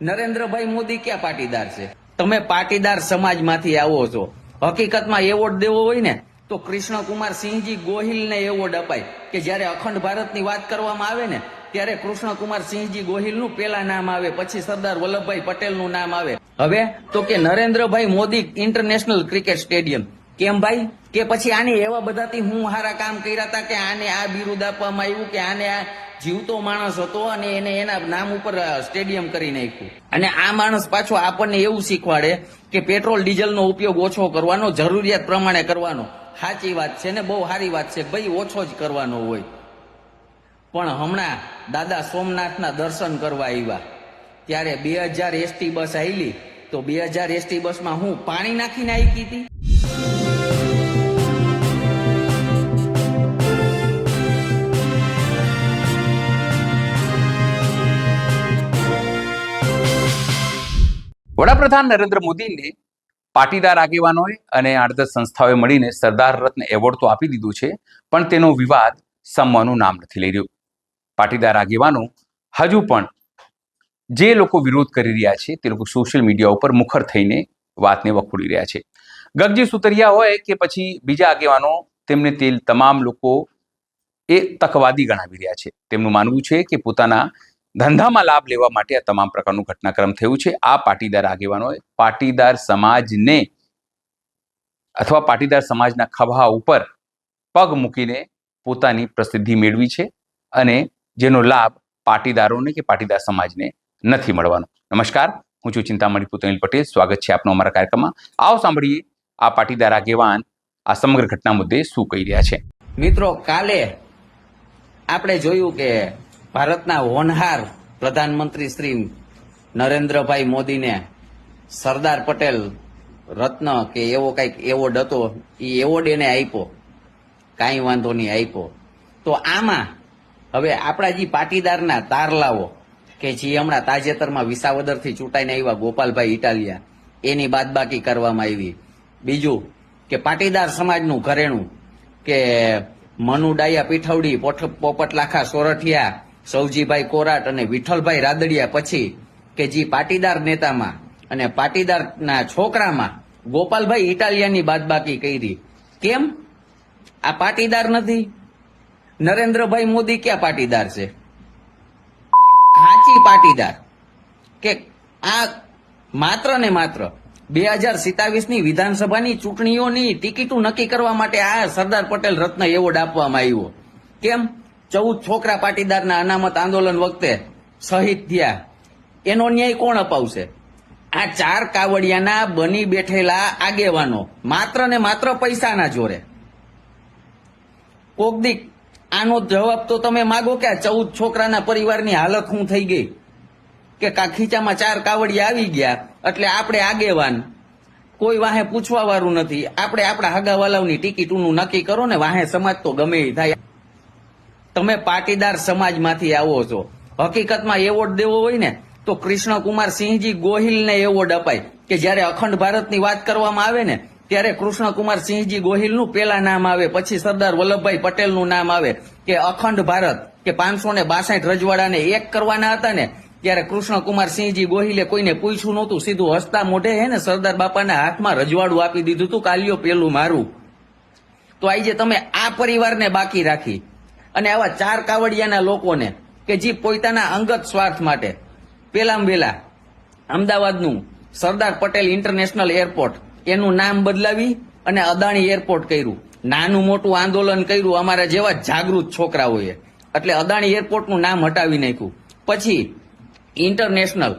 નરેન્દ્રભાઈ મોદી ક્યાં પાટીદાર છે? તમે પાટીદાર સમાજમાંથી આવો છો. હકીકતમાં એવોર્ડ દેવો હોય ને તો કૃષ્ણકુમાર સિંહજી ગોહિલને એવોર્ડ અપાય કે જ્યારે અખંડ ભારતની વાત કરવામાં આવે ને ત્યારે કૃષ્ણકુમાર સિંહજી ગોહિલનું પેલા નામ આવે, પછી સરદાર વલ્લભભાઈ પટેલનું નામ આવે. હવે તો કે Narendrabhai Modi international cricket stadium. કેમ ભાઈ? કે પછી આને એવા બધાથી હું હારા કામ કર્યા હતા કે આને આ બિરુદ આપવામાં આવ્યું કે આને આ જીવતો માણસ હતો અને એને એના નામ ઉપર સ્ટેડિયમ કરી નાખ્યું. અને આ માણસ પાછો આપણને એવું શીખવાડે કે પેટ્રોલ ડીઝલનો ઉપયોગ ઓછો કરવાનો, જરૂરિયાત પ્રમાણે કરવાનો. સાચી વાત છે ને, બહુ સારી વાત છે ભાઈ, ઓછો જ કરવાનો હોય. પણ હમણાં દાદા સોમનાથના દર્શન કરવા આવ્યા ત્યારે 2000 એસટી બસ આવેલી, તો 2000 એસટી બસમાં હું પાણી નાખીને આવી હતી. વડાપ્રધાન નરેન્દ્ર મોદીને પાટીદાર આગેવાનોએ અને 8-10 સંસ્થાઓએ મળીને સરદાર રત્ન એવોર્ડ તો આપી દીધું છે, પણ તેનો વિવાદ શમવાનું નામ નથી લઈ રહ્યો. પાટીદાર આગેવાનો હજુ પણ જે લોકો વિરોધ કરી રહ્યા છે તે લોકો સોશિયલ મીડિયા ઉપર મુખર થઈને વાતને વખોડી રહ્યા છે. ગગજી સુતરિયા હોય કે પછી બીજા આગેવાનો, તેમને તે તમામ લોકો એ તકવાદી ગણાવી રહ્યા છે. તેમનું માનવું છે કે પોતાના ધંધામાં લાભ લેવા માટે આ તમામ પ્રકારનું ઘટનાક્રમ થયું છે. આ પાટીદાર આગેવાનોએ પાટીદાર સમાજને અથવા પાટીદાર સમાજના ખભા ઉપર પગ મૂકીને પોતાની પ્રસિદ્ધિ મેળવી છે અને જેનો લાભ પાટીદારોને કે પાટીદાર સમાજને નથી મળવાનો. નમસ્કાર, હું છું ચિંતામણી પુતનિલ પટેલ. સ્વાગત છે આપનો અમારા કાર્યક્રમમાં. આવો સાંભળીએ આ પાટીદાર આગેવાન આ સમગ્ર ઘટના મુદ્દે શું કહી રહ્યા છે. મિત્રો, કાલે આપણે જોયું કે ભારતના હોનહાર પ્રધાનમંત્રી શ્રી નરેન્દ્રભાઈ મોદીને સરદાર પટેલ રત્ન કે એવો કંઈક એવોર્ડ હતો, એ એવોર્ડ એને આપ્યો. કાંઈ વાંધો નહીં, આપ્યો. તો આમાં હવે આપણા જે પાટીદારના તારલાઓ કે જે હમણાં તાજેતરમાં વિસાવદરથી ચૂંટાઈને આવ્યા ગોપાલભાઈ ઇટાલિયા, એની બાદબાકી કરવામાં આવી. બીજું કે પાટીદાર સમાજનું ઘરેણું કે મનુ ડાયા પીઠવડી, પોપટ લાખા સોરઠિયા, સૌજીભાઈ કોરાટ અને વિઠ્ઠલભાઈ રાદડિયા, પછી કે જે પાટીદાર નેતામાં અને પાટીદારના છોકરામાં ગોપાલભાઈ ઇટાલિયાની બાદબાકી કરી. કેમ? આ પાટીદાર નથી? નરેન્દ્રભાઈ મોદી ક્યાં પાટીદાર છે? ખાંચી પાટીદાર. કે આ માત્ર ને માત્ર 2027ની વિધાનસભાની ચૂંટણીઓની ટિકિટો નક્કી કરવા માટે આ સરદાર પટેલ રત્ન એવોર્ડ આપવામાં આવ્યો. કેમ? 14 છોકરા પાટીદારના અનામત આંદોલન વખતે શહીદ થયા, એનો ન્યાય કોણ અપાવશે? આ 4 કાવડિયાના બની બેઠેલા આગેવાનો માત્ર ને માત્ર પૈસાના જોરે. કોક દીક આનો જવાબ તો તમે માગો કે આ 14 છોકરાના પરિવારની હાલત શું થઈ ગઈ કે ખીચામાં 4 કાવડિયા આવી ગયા એટલે આપણે આગેવાન, કોઈ વાહે પૂછવા વાળું નથી. આપણે આપણા હગાવાલાઓની ટિકિટોનું નક્કી કરો ને, વાહે સમાજ તો ગમે એ થાય. તમે પાટીદાર સમાજમાંથી આવો છો. હકીકતમાં એવોર્ડ દેવો હોય ને તો કૃષ્ણકુમાર સિંહજી ગોહિલને એવોર્ડ અપાય કે જ્યારે અખંડ ભારતની વાત કરવામાં આવે ને ત્યારે કૃષ્ણકુમાર સિંહજી ગોહિલનું પેલા નામ આવે, પછી સરદાર વલ્લભભાઈ પટેલનું નામ આવે. કે અખંડ ભારત કે 562 રજવાડાને એક કરવાના હતા ને ત્યારે કૃષ્ણકુમાર સિંહજી ગોહિલે કોઈને પૂછ્યું નહોતું, સીધું હસતા મોઢે હે ને સરદાર બાપાના હાથમાં રજવાડું આપી દીધું હતું, કાલ્યો પેલું મારું. તો આજે તમે આ પરિવારને બાકી રાખી અને આવા 4 કાવડિયાના લોકોને કે જે પોતાના અંગત સ્વાર્થ માટે પેલામાં વેલા અમદાવાદનું સરદાર પટેલ ઇન્ટરનેશનલ એરપોર્ટ એનું નામ બદલાવી અને અદાણી એરપોર્ટ કર્યું. નાનું મોટું આંદોલન કર્યું અમારા જેવા જાગૃત છોકરાઓએ, એટલે અદાણી એરપોર્ટનું નામ હટાવી નાખ્યું. પછી international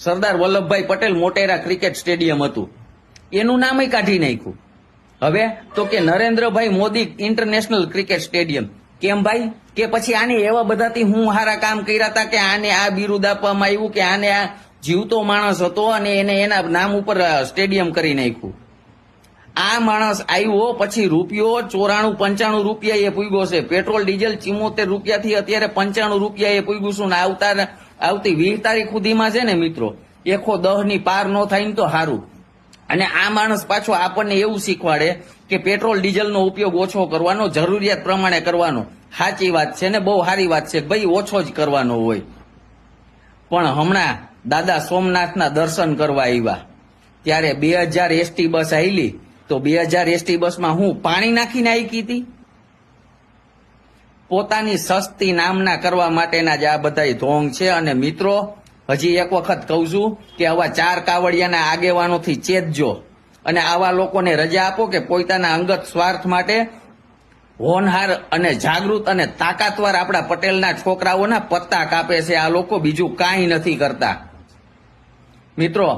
Sardar Vallabhbhai Patel Motera cricket stadium હતું, એનું નામ કાઢી નાખ્યું. હવે તો કે Narendrabhai Modi international cricket stadium. કેમ ભાઈ? કે પછી આને એવા બધાથી હું હારા કામ કર્યા હતા કે આને આ બિરુદ આપવામાં આવ્યું કે આને આ જીવતો માણસ હતો અને એને એના નામ ઉપર સ્ટેડિયમ કરી નાખ્યું. આ માણસ આવ્યો પછી રૂપિયો 94-95 રૂપિયા એ પૂગ્યો છે. પેટ્રોલ ડીઝલ 74 રૂપિયાથી અત્યારે 95 રૂપિયા એ પૂગ્યું છું ને આવતી 20 તારીખ સુધીમાં છે ને મિત્રો, 110ની પાર ન થાય ને તો સારું. અને આ માણસ પાછો આપણને એવું શીખવાડે કે પેટ્રોલ ડીઝલનો ઉપયોગ ઓછો કરવાનો, જરૂરિયાત પ્રમાણે કરવાનો. સાચી વાત છે ને, બહુ સારી વાત છે ભાઈ, ઓછો જ કરવાનો હોય. પણ હમણાં દાદા સોમનાથના દર્શન કરવા આવ્યા ત્યારે 2000 એસટી બસ આવેલી તો 2000 એસટી બસમાં હું પાણી નાખીને આવી હતી. પોતાની સસ્તી નામના કરવા માટેના જ આ બધા ઢોંગ છે. અને મિત્રો, હજી એક વખત કહું છું કે આવા 4 કાવડિયાના આગેવાનોથી ચેતજો અને આવા લોકોને રજા આપો કે પોતાના અંગત સ્વાર્થ માટે હોનહાર અને જાગૃત અને તાકાતવાર આપણા પટેલના છોકરાઓના પત્તા કાપે છે. આ લોકો બીજું કાંઈ નથી કરતા. મિત્રો,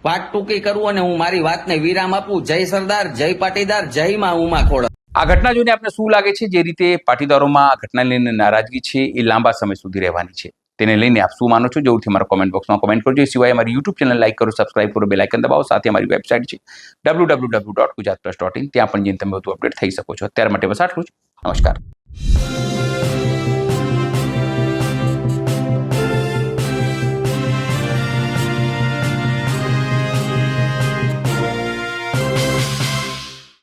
વાત ટૂંકી કરું અને હું મારી વાતને વિરામ આપું. જય સરદાર, જય પાટીદાર, જય માં ઉમા ખોડલ. આ ઘટના જોઈને આપને શું લાગે છે? જે રીતે પાટીદારોમાં આ ઘટના લઈને નારાજગી છે એ લાંબા સમય સુધી રહેવાની છે, તેને લઈને આપ શું માનો છો? જરૂરથી મારા કોમેન્ટ બોક્સમાં કોમેન્ટ કરજો. સિવાય અમારી યુટ્યુબ ચેનલ લાઈક કરો, સબસ્ક્રાઇબ કરો, બેલ આઇકન દબાવો. સાથે અમારી વેબસાઇટ છે www.gujaratpress.in, ત્યાં પણ જઈને તમે બધું અપડેટ થઈ શકો છો. અત્યાર માટે બસ આટલું જ. નમસ્કાર.